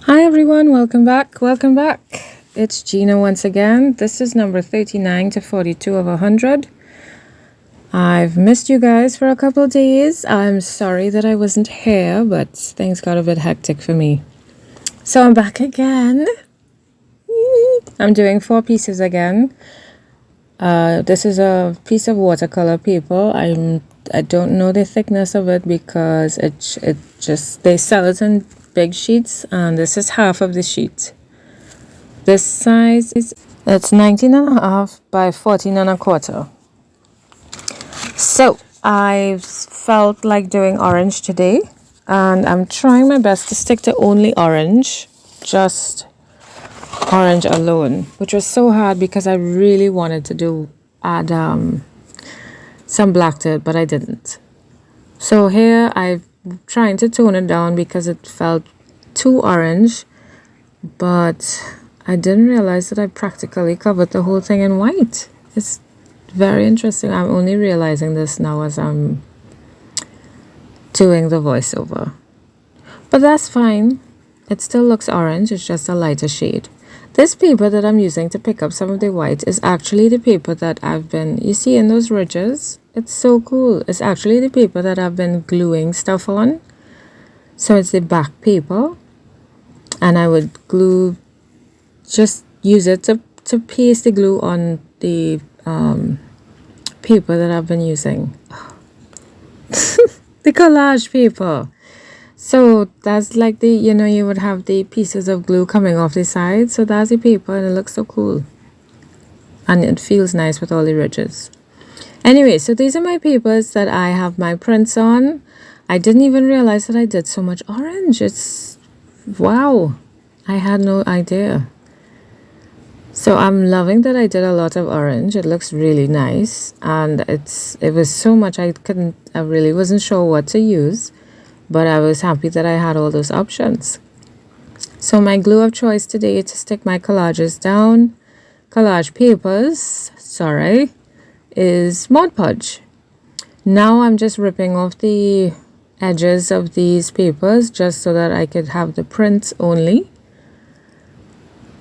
Hi everyone, welcome back. Welcome back. It's Gina once again. This is number 39 to 42 of 100. I've missed you guys for a couple of days. I'm sorry that I wasn't here, but things got a bit hectic for me. So I'm back again. I'm doing 4 pieces again. This is a piece of watercolor paper. I don't know the thickness of it because it just they sell it in big sheets, and this is half of the sheet. This size is it's 19 and a half by 14 and a quarter. So I felt like doing orange today, and I'm trying my best to stick to only orange, just orange alone, which was so hard because I really wanted to add some black to it, but I didn't. So here I'm trying to tone it down because it felt too orange, but I didn't realize that I practically covered the whole thing in white. It's very interesting. I'm only realizing this now as I'm doing the voiceover. But that's fine. It still looks orange, it's just a lighter shade. This paper that I'm using to pick up some of the white is actually the paper that you see in those ridges? It's so cool. It's actually the paper that I've been gluing stuff on. So it's the back paper. And I would just use it to paste the glue on the paper that I've been using. The collage paper. So that's like you would have the pieces of glue coming off the side. So that's the paper, and it looks so cool. And it feels nice with all the ridges. Anyway, so these are my papers that I have my prints on. I didn't even realize that I did so much orange. Wow. I had no idea. So I'm loving that I did a lot of orange. It looks really nice, and it was so much I really wasn't sure what to use, but I was happy that I had all those options. So my glue of choice today to stick my collage papers, is Mod Podge. Now I'm just ripping off the edges of these papers just so that I could have the prints only.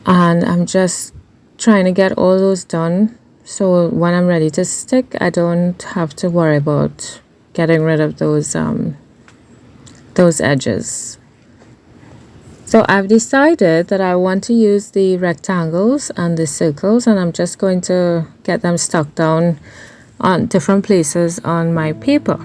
And I'm just trying to get all those done so when I'm ready to stick, I don't have to worry about getting rid of those edges. So I've decided that I want to use the rectangles and the circles, and I'm just going to get them stuck down on different places on my paper.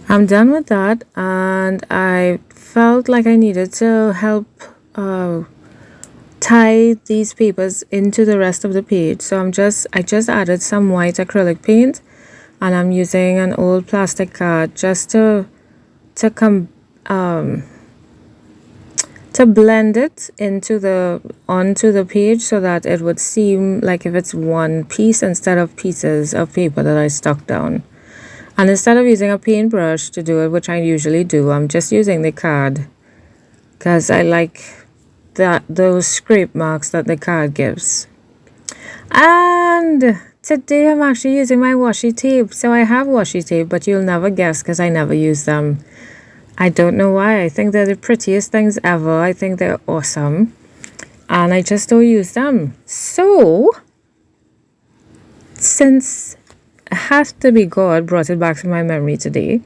I'm done with that, and I felt like I needed to help tie these papers into the rest of the page. So I just added some white acrylic paint, and I'm using an old plastic card just to come to blend it onto the page so that it would seem like if it's one piece instead of pieces of paper that I stuck down. And instead of using a paintbrush to do it, which I usually do, I'm just using the card because I like those scrape marks that the card gives. And today I'm actually using my washi tape. So I have washi tape, but you'll never guess because I never use them. I don't know why. I think they're the prettiest things ever. I think they're awesome. And I just don't use them. So, since it has to be God brought it back to my memory today,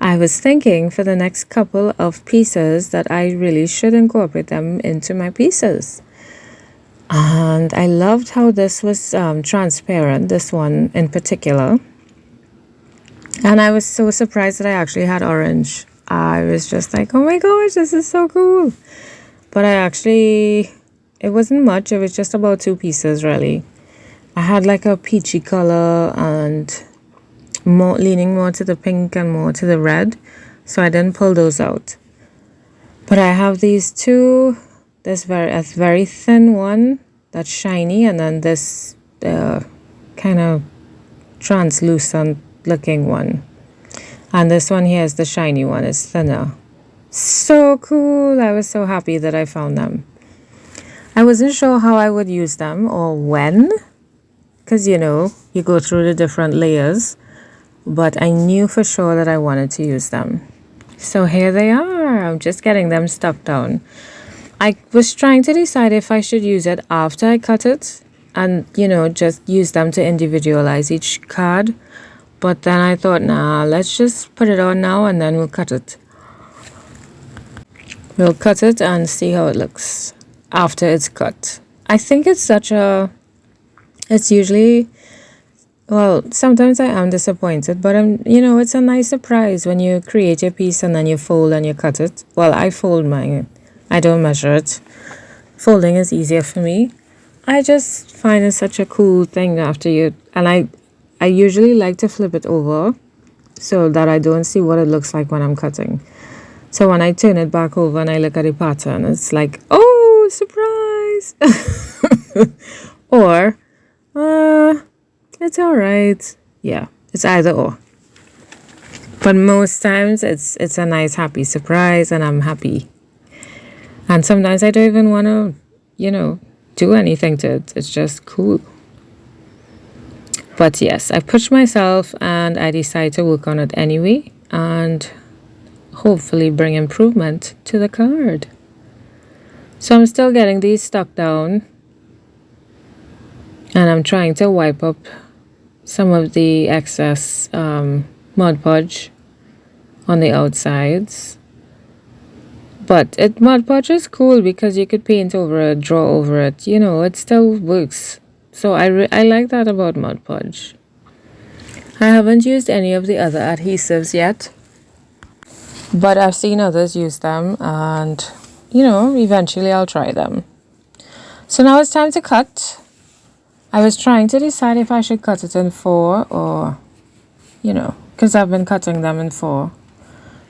I was thinking for the next couple of pieces that I really should incorporate them into my pieces. And I loved how this was transparent, this one in particular. And I was so surprised that I actually had orange. I was just like, oh my gosh, this is so cool. But it wasn't much. It was just about 2 pieces, really. I had like a peachy color and leaning more to the pink and more to the red. So I didn't pull those out. But I have these 2. This a very thin one that's shiny, and then this kind of translucent looking one. And this one here is the shiny one. It's thinner. So cool. I was so happy that I found them. I wasn't sure how I would use them or when, because you go through the different layers, but I knew for sure that I wanted to use them. So here they are. I'm just getting them stuck down. I was trying to decide if I should use it after I cut it and, just use them to individualize each card. But then I thought, nah, let's just put it on now and then we'll cut it. We'll cut it and see how it looks after it's cut. I think it's usually, well, sometimes I am disappointed, but it's a nice surprise when you create your piece and then you fold and you cut it. Well, I fold mine. I don't measure it. Folding is easier for me. I just find it such a cool thing and I usually like to flip it over so that I don't see what it looks like when I'm cutting. So when I turn it back over and I look at the pattern, it's like, oh, surprise! Or, it's all right. Yeah, it's either or. But most times it's a nice, happy surprise and I'm happy. And sometimes I don't even want to, do anything to it. It's just cool. But yes, I pushed myself and I decided to work on it anyway and hopefully bring improvement to the card. So I'm still getting these stuck down and I'm trying to wipe up some of the excess Mod Podge on the outsides. But Mod Podge is cool because you could paint over it, draw over it, it still works. So I like that about Mod Podge. I haven't used any of the other adhesives yet, but I've seen others use them and, eventually I'll try them. So now it's time to cut. I was trying to decide if I should cut it in 4 or, because I've been cutting them in 4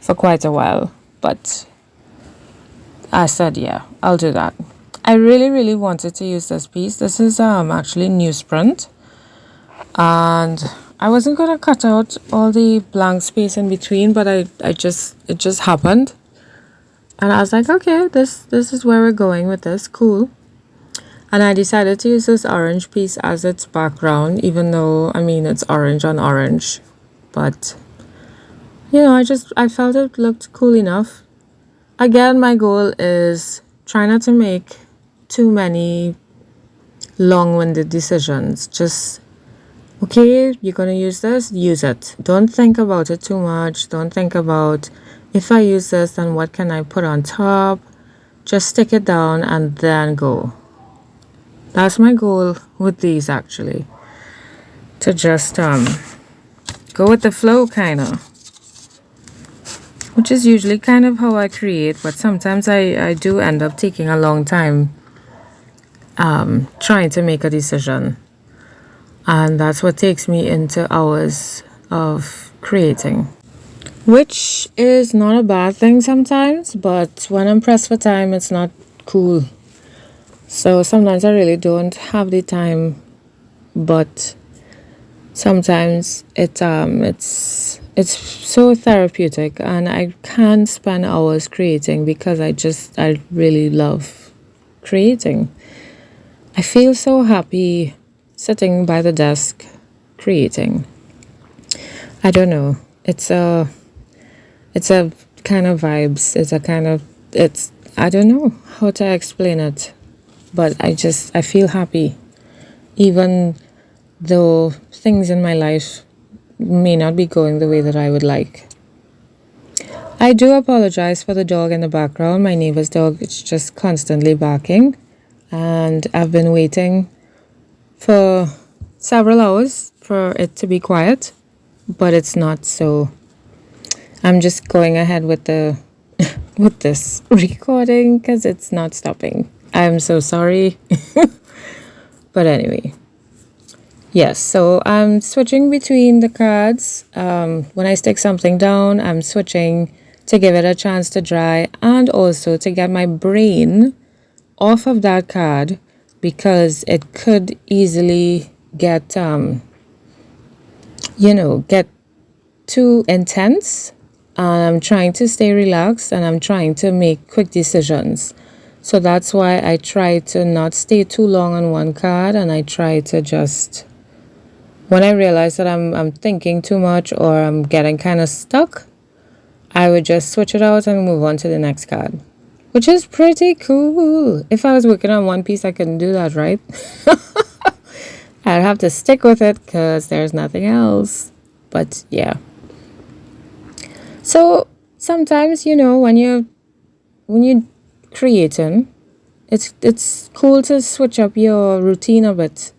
for quite a while, but I said, yeah, I'll do that. I really, really wanted to use this piece. This is actually newsprint. And I wasn't going to cut out all the blank space in between, but it just happened. And I was like, okay, this is where we're going with this. Cool. And I decided to use this orange piece as its background, even though, it's orange on orange. But, I felt it looked cool enough. Again, my goal is try not to make too many long-winded decisions. Just, okay, you're going to use this, use it. Don't think about it too much. Don't think about, if I use this, then what can I put on top? Just stick it down and then go. That's my goal with these, actually. To just go with the flow, kind of. which is usually kind of how I create, but sometimes I do end up taking a long time trying to make a decision. And that's what takes me into hours of creating, which is not a bad thing sometimes, but when I'm pressed for time, it's not cool. So sometimes I really don't have the time, but sometimes it's so therapeutic, and I can spend hours creating because I really love creating. I feel so happy sitting by the desk creating. I don't know. It's a kind of vibes. It's I don't know how to explain it, but I feel happy even though things in my life may not be going the way that I would like. I do apologize for the dog in the background. My neighbor's dog is just constantly barking, and I've been waiting for several hours for it to be quiet, but it's not, so I'm just going ahead with the with this recording because it's not stopping. I'm so sorry. But anyway, yes, so I'm switching between the cards. When I stick something down, I'm switching to give it a chance to dry and also to get my brain off of that card because it could easily get get too intense. I'm trying to stay relaxed and I'm trying to make quick decisions. So that's why I try to not stay too long on one card, and I try to just, when I realize that I'm thinking too much or I'm getting kind of stuck, I would just switch it out and move on to the next card, which is pretty cool. If I was working on one piece, I couldn't do that, right? I'd have to stick with it because there's nothing else. But yeah. So sometimes, when you're creating, it's cool to switch up your routine a bit.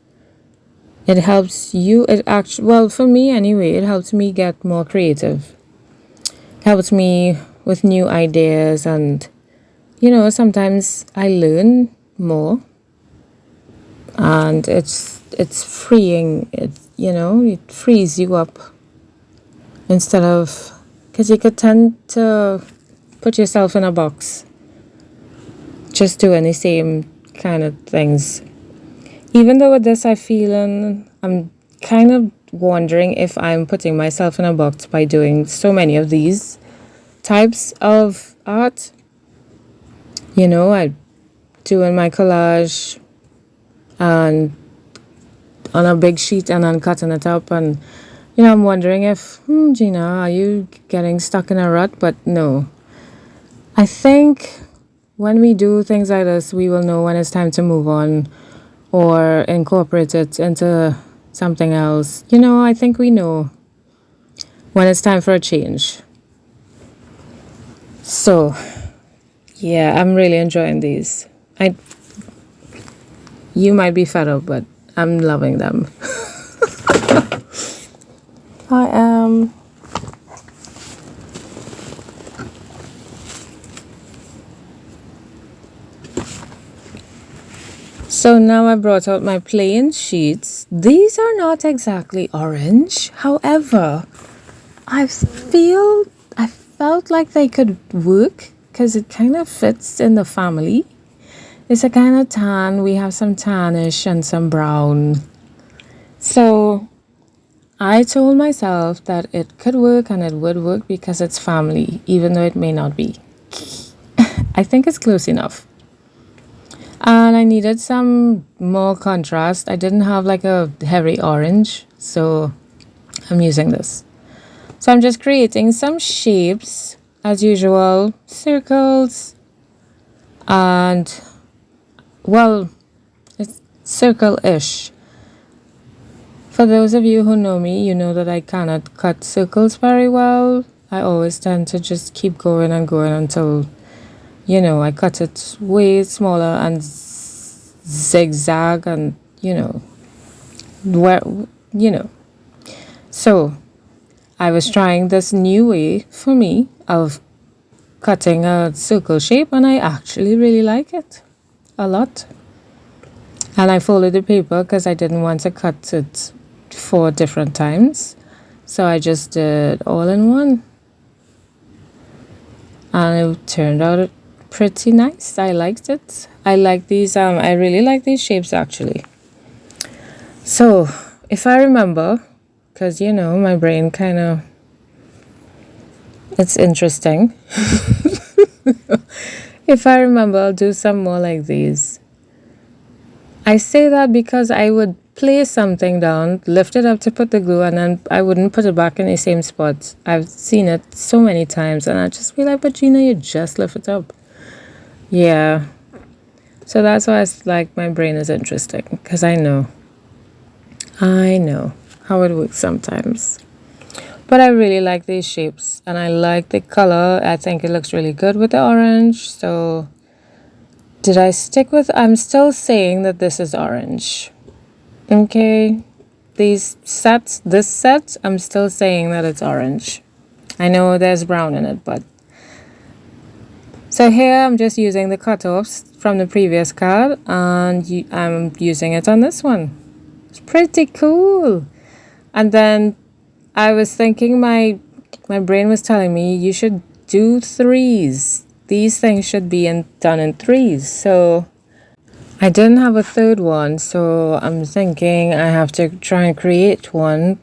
It helps you. Well, for me anyway, it helps me get more creative. Helps me with new ideas, and sometimes I learn more, and it's freeing. It frees you up instead of, because you could tend to put yourself in a box, just doing the same kind of things. Even though with this I'm kind of wondering if I'm putting myself in a box by doing so many of these types of art. I doing my collage and on a big sheet and then cutting it up, and I'm wondering if, Gina, are you getting stuck in a rut? But no. I think when we do things like this, we will know when it's time to move on or incorporate it into something else. I think we know when it's time for a change. So, yeah, I'm really enjoying these. You might be fed up, but I'm loving them. I am. So now I brought out my plain sheets. These are not exactly orange. However, I felt like they could work because it kind of fits in the family. It's a kind of tan. We have some tannish and some brown. So I told myself that it could work and it would work because it's family, even though it may not be. I think it's close enough. And I needed some more contrast. I didn't have like a heavy orange, so I'm using this. So I'm just creating some shapes as usual, circles, and well, it's circle-ish. For those of you who know me, you know that I cannot cut circles very well. I always tend to just keep going and going until, I cut it way smaller and zigzag and, where, So I was trying this new way for me of cutting a circle shape, and I actually really like it a lot. And I folded the paper because I didn't want to cut it 4 different times, so I just did all in one, and it turned out pretty nice. I liked it. I like these. I really like these shapes actually. So if I remember, because my brain kind of, it's interesting. If I remember, I'll do some more like these. I say that because I would place something down, lift it up to put the glue, and then I wouldn't put it back in the same spot. I've seen it so many times, and I just be like, but Gina, you just lift it up. Yeah. So that's why it's like my brain is interesting, because I know how it works sometimes. But I really like these shapes, and I like the color. I think it looks really good with the orange. So did I stick with, I'm still saying that this is orange. Okay, this set, I'm still saying that it's orange. I know there's brown in it, but. So here I'm just using the cut-offs from the previous card, and I'm using it on this one. It's pretty cool. And then I was thinking, my brain was telling me you should do threes. These things should be done in threes. So I didn't have a third one, so I'm thinking I have to try and create one.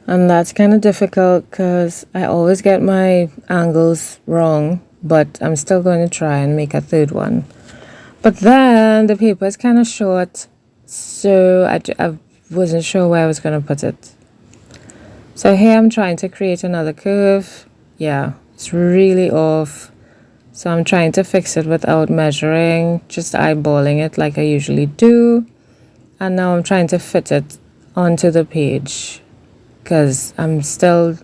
And that's kind of difficult because I always get my angles wrong, but I'm still going to try and make a third one. But then the paper is kind of short, so I wasn't sure where I was going to put it. So here I'm trying to create another curve. Yeah, it's really off. So I'm trying to fix it without measuring, just eyeballing it like I usually do. And now I'm trying to fit it onto the page because I'm still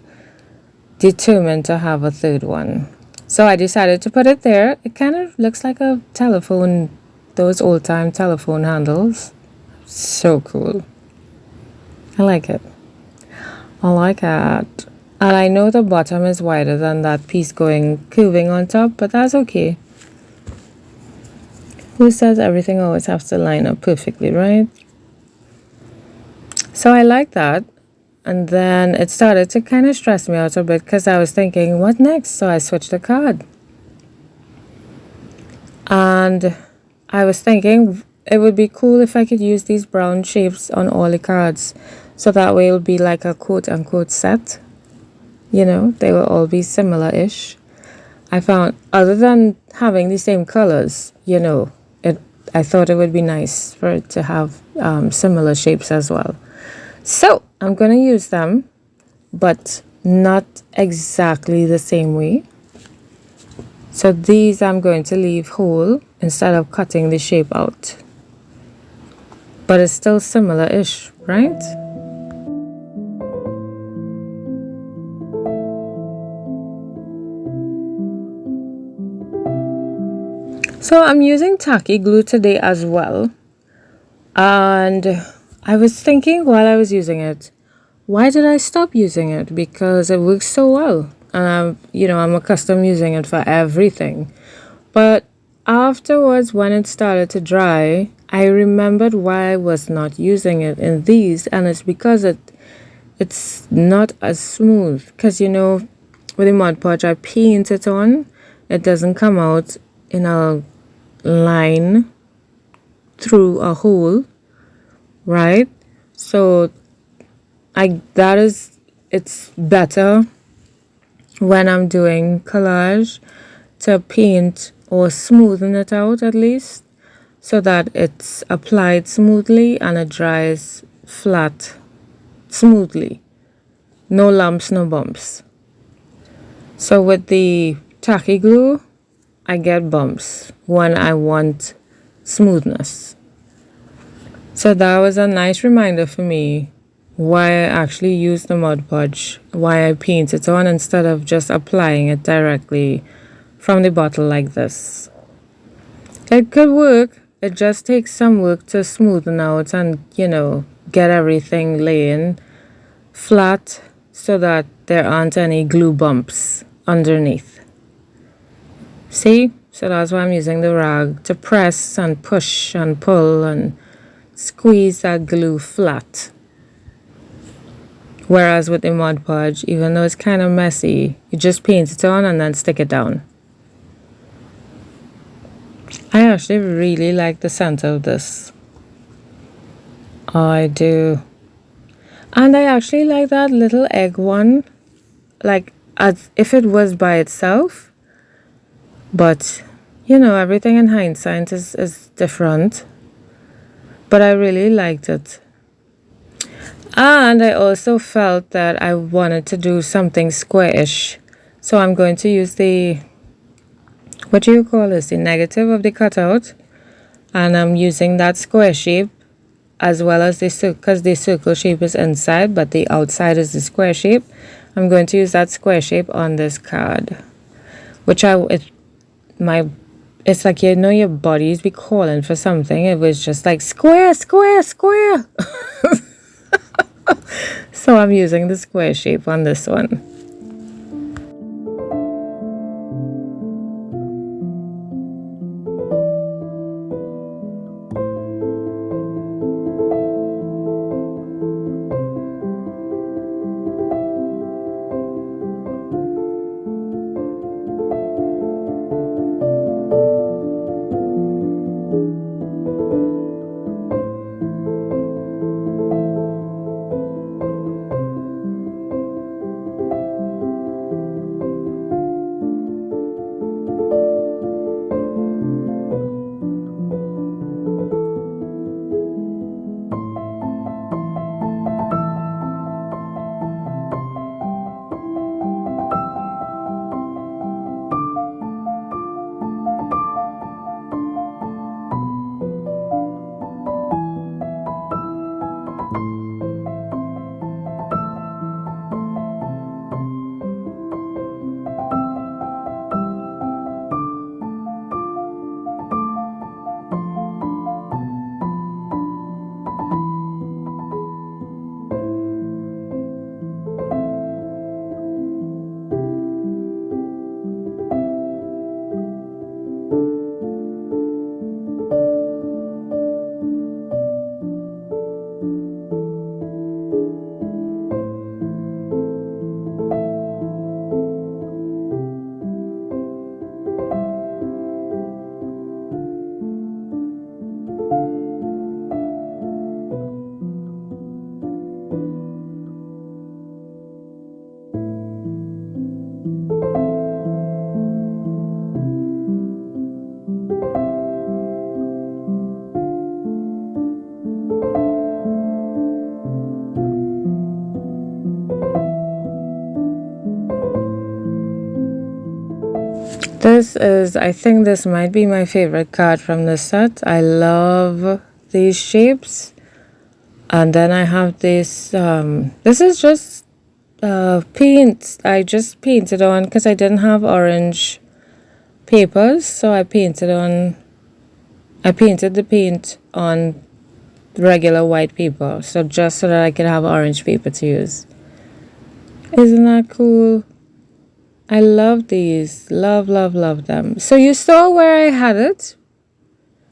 determined to have a third one. So I decided to put it there. It kind of looks like a telephone, those old-time telephone handles. So cool. I like it. I like it. And I know the bottom is wider than that piece curving on top, but that's okay. Who says everything always has to line up perfectly, right? So I like that. And then it started to kind of stress me out a bit because I was thinking, what next? So I switched the card. And I was thinking it would be cool if I could use these brown shapes on all the cards. So that way it would be like a quote-unquote set. They will all be similar-ish. I found, other than having the same colors, I thought it would be nice for it to have similar shapes as well. So I'm going to use them, but not exactly the same way. So these I'm going to leave whole instead of cutting the shape out. But it's still similar-ish, right? So I'm using tacky glue today as well. And I was thinking while I was using it, why did I stop using it? Because it works so well. And I'm accustomed using it for everything. But afterwards, when it started to dry, I remembered why I was not using it in these. And it's because it's not as smooth. Because, with the Mod Podge, I paint it on. It doesn't come out in a line through a hole, right? So it's better when I'm doing collage to paint or smoothen it out at least, so that it's applied smoothly and it dries flat smoothly. No lumps, no bumps. So with the tacky glue, I get bumps when I want smoothness. So that was a nice reminder for me why I actually use the Mod Podge, why I paint it on instead of just applying it directly from the bottle like this. It could work. It just takes some work to smoothen out and, get everything laying flat so that there aren't any glue bumps underneath. See? So that's why I'm using the rag to press and push and pull and squeeze that glue flat. Whereas with the Mod Podge, even though it's kind of messy, you just paint it on and then stick it down. I actually really like the scent of this. I do. And I actually like that little egg one, like as if it was by itself. But, everything in hindsight is different. But I really liked it. And I also felt that I wanted to do something squarish. So I'm going to use what do you call this? The negative of the cutout. And I'm using that square shape as well as because the circle shape is inside, but the outside is the square shape. I'm going to use that square shape on this card. Which it's like, your bodies be calling for something. It was just like square, square, square. So I'm using the square shape on this one. I think this might be my favorite card from the set. I love these shapes. And then I have this, this is just paint. I just painted on because I didn't have orange papers. So I painted the paint on regular white paper. So just so that I could have orange paper to use. Isn't that cool? I love these. Love, love, love them. So you saw where I had it.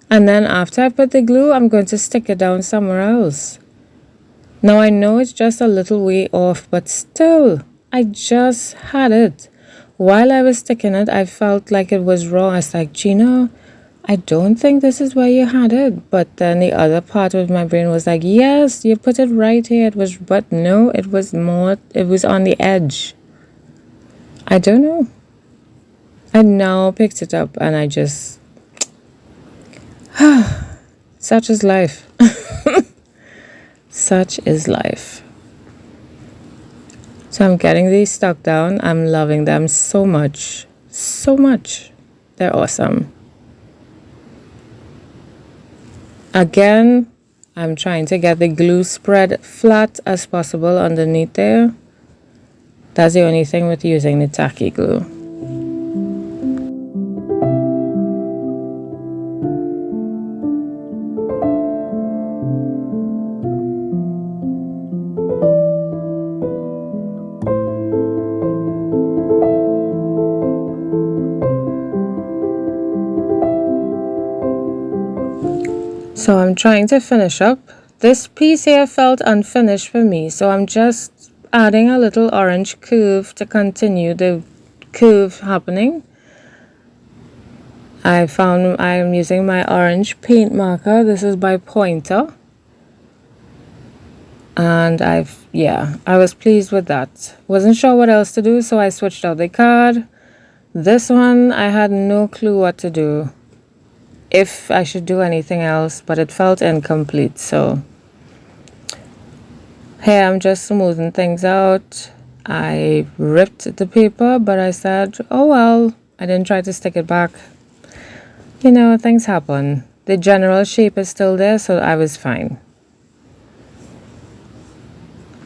And then after I put the glue, I'm going to stick it down somewhere else. Now I know it's just a little way off, but still, I just had it. While I was sticking it, I felt like it was wrong. I was like, Gina, I don't think this is where you had it. But then the other part of my brain was like, yes, you put it right here. But no, it was on the edge. I don't know. I now picked it up and I just, such is life. Such is life. So I'm getting these stuck down. I'm loving them so much. So much. They're awesome. Again, I'm trying to get the glue spread flat as possible underneath there. That's the only thing with using the tacky glue. So I'm trying to finish up. This piece here felt unfinished for me, so I'm just adding a little orange curve to continue the curve happening. I found I am using my orange paint marker. This is by Pointer. And I was pleased with that. Wasn't sure what else to do, so I switched out the card. This one, I had no clue what to do, if I should do anything else, but it felt incomplete. So here I'm just smoothing things out. I ripped the paper, but I said, oh well, I didn't try to stick it back. You know, things happen. The general shape is still there, so I was fine.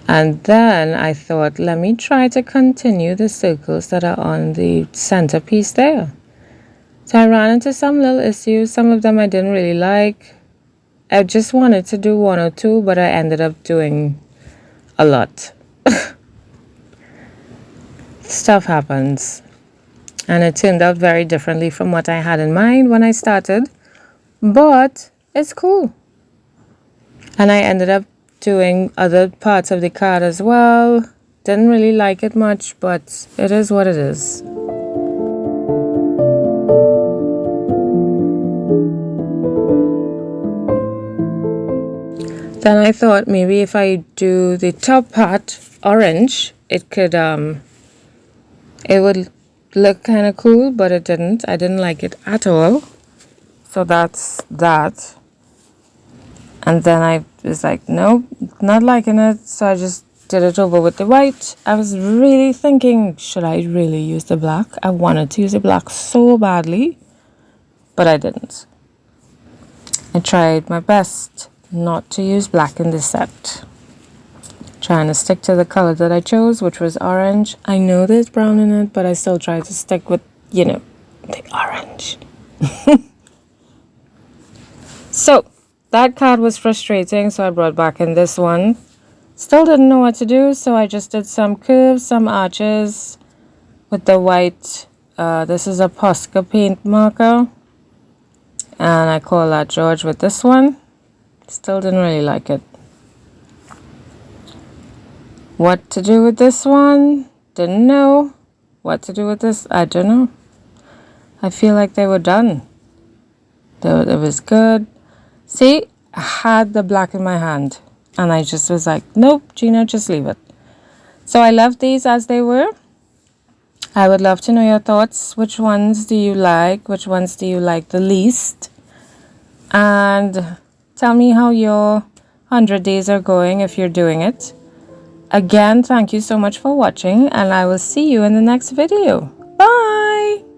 And then I thought, let me try to continue the circles that are on the centerpiece there. So I ran into some little issues. Some of them I didn't really like. I just wanted to do one or two, but I ended up doing a lot. Stuff happens. And it turned out very differently from what I had in mind when I started. But it's cool. And I ended up doing other parts of the card as well. Didn't really like it much, but it is what it is. Then I thought maybe if I do the top part orange, it could it would look kind of cool, but it didn't. I didn't like it at all. So that's that. And then I was like, nope, not liking it. So I just did it over with the white. I was really thinking, should I really use the black? I wanted to use the black so badly, but I didn't. I tried my best not to use black in this set. Trying to stick to the color that I chose, which was orange. I know there's brown in it, but I still try to stick with, you know, the orange. So that card was frustrating, so I brought back in this one. Still didn't know what to do, so I just did some curves, some arches with the white. This is a Posca paint marker, and I call that George with this one. Still didn't really like it. What to do with this one? Didn't know. What to do with this? I don't know. I feel like they were done. It was good. See, I had the black in my hand, and I just was like, nope, Gina, just leave it. So I left these as they were. I would love to know your thoughts. Which ones do you like? Which ones do you like the least? And tell me how your 100 days are going if you're doing it. Again, thank you so much for watching, and I will see you in the next video. Bye!